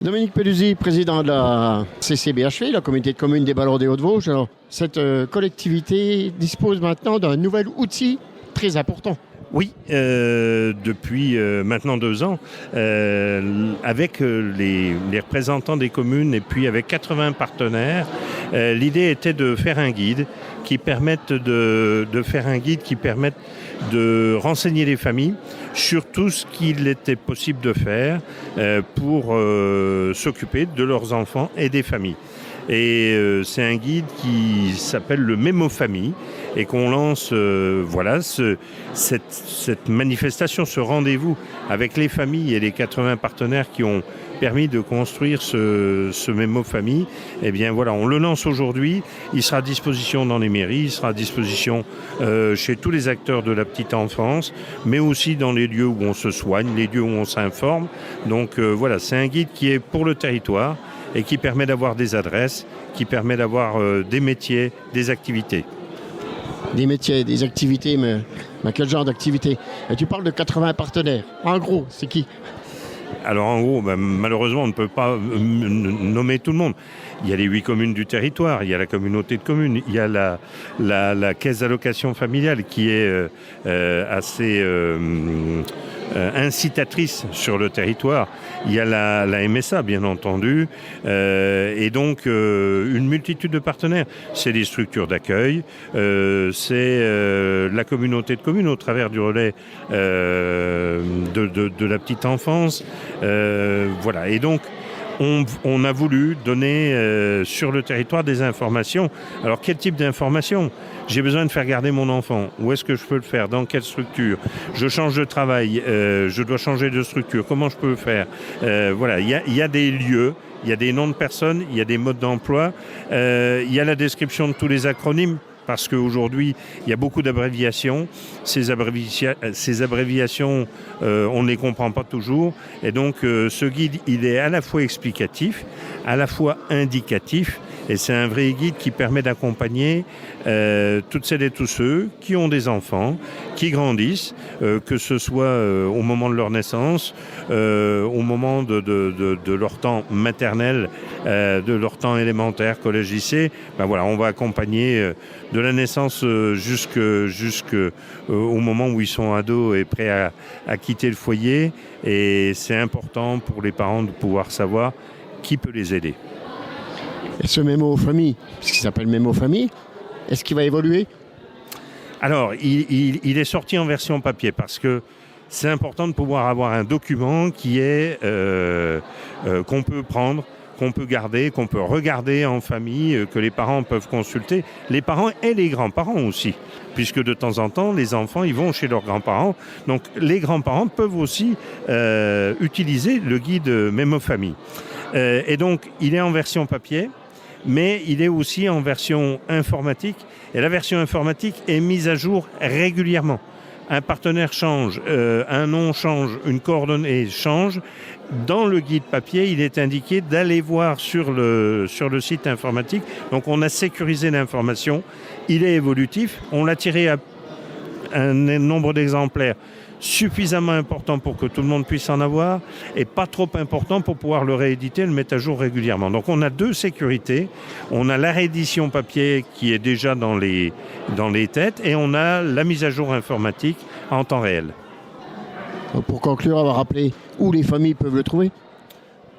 Dominique Pellusi, président de la CCBHV, la communauté de communes des Ballons des Hauts-de-Vosges. Alors, cette collectivité dispose maintenant d'un nouvel outil très important. Oui, depuis maintenant 2 ans, avec les représentants des communes et puis avec 80 partenaires, l'idée était de faire un guide qui permette de renseigner les familles sur tout ce qu'il était possible de faire pour s'occuper de leurs enfants et des familles. Et c'est un guide qui s'appelle le Mémo Famille et qu'on lance cette manifestation, ce rendez-vous avec les familles et les 80 partenaires qui ont permis de construire ce Mémo Famille. Eh bien voilà, on le lance aujourd'hui, il sera à disposition dans les mairies, il sera à disposition chez tous les acteurs de la petite enfance, mais aussi dans les lieux où on se soigne, les lieux où on s'informe. Donc voilà, c'est un guide qui est pour le territoire et qui permet d'avoir des adresses, qui permet d'avoir des métiers, des activités. Des métiers, des activités, mais quel genre d'activité? Et tu parles de 80 partenaires. En gros, c'est qui? Alors en gros, malheureusement, on ne peut pas nommer tout le monde. Il y a les 8 communes du territoire, il y a la communauté de communes, il y a la caisse d'allocation familiale qui est assez incitatrice sur le territoire. Il y a la MSA, bien entendu, et donc une multitude de partenaires. C'est les structures d'accueil, c'est la communauté de communes au travers du relais de la petite enfance. Voilà, et donc on a voulu donner sur le territoire des informations. Alors quel type d'informations? J'ai besoin de faire garder mon enfant. Où est-ce que je peux le faire? Dans quelle structure? Je change de travail, je dois changer de structure. Comment je peux le faire? Voilà, il y a des lieux, il y a des noms de personnes, il y a des modes d'emploi, il y a la description de tous les acronymes. Parce qu'aujourd'hui, il y a beaucoup d'abréviations. Ces abréviations, on ne les comprend pas toujours. Et donc, ce guide, il est à la fois explicatif, à la fois indicatif. Et c'est un vrai guide qui permet d'accompagner toutes celles et tous ceux qui ont des enfants, qui grandissent, que ce soit au moment de leur naissance, au moment de leur temps maternel, de leur temps élémentaire, collège, lycée. Ben voilà, on va accompagner de la naissance jusqu'au moment où ils sont ados et prêts à quitter le foyer. Et c'est important pour les parents de pouvoir savoir qui peut les aider. Et ce Mémo Famille, puisqu'il s'appelle Mémo Famille, est-ce qu'il va évoluer? Alors, il est sorti en version papier parce que c'est important de pouvoir avoir un document qui est qu'on peut prendre, qu'on peut garder, qu'on peut regarder en famille, que les parents peuvent consulter, les parents et les grands-parents aussi, puisque de temps en temps, les enfants, ils vont chez leurs grands-parents. Donc, les grands-parents peuvent aussi utiliser le guide Mémo Famille. Et donc, il est en version papier, mais il est aussi en version informatique. Et la version informatique est mise à jour régulièrement. Un partenaire change, un nom change, une coordonnée change. Dans le guide papier, il est indiqué d'aller voir sur le site informatique. Donc on a sécurisé l'information. Il est évolutif. On l'a tiré à un nombre d'exemplaires suffisamment important pour que tout le monde puisse en avoir et pas trop important pour pouvoir le rééditer et le mettre à jour régulièrement. Donc on a 2 sécurités. On a la réédition papier qui est déjà dans les têtes et on a la mise à jour informatique en temps réel. Donc pour conclure, on va rappeler où les familles peuvent le trouver.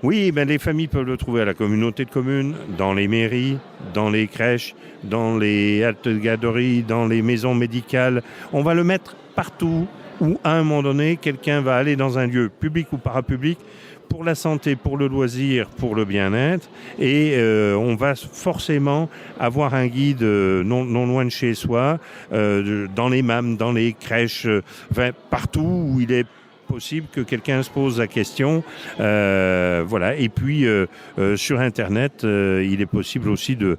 Oui, les familles peuvent le trouver à la communauté de communes, dans les mairies, dans les crèches, dans les haltes de garderie, dans les maisons médicales. On va le mettre partout où, à un moment donné, quelqu'un va aller dans un lieu public ou parapublic pour la santé, pour le loisir, pour le bien-être. Et on va forcément avoir un guide non loin de chez soi, dans les MAM, dans les crèches, partout où il est possible que quelqu'un se pose la question. Voilà. Et puis, sur Internet, il est possible aussi de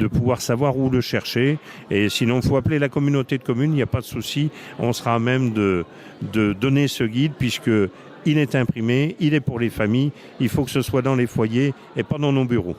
pouvoir savoir où le chercher. Et sinon, il faut appeler la communauté de communes, il n'y a pas de souci. On sera à même de donner ce guide puisque il est imprimé, il est pour les familles. Il faut que ce soit dans les foyers et pas dans nos bureaux.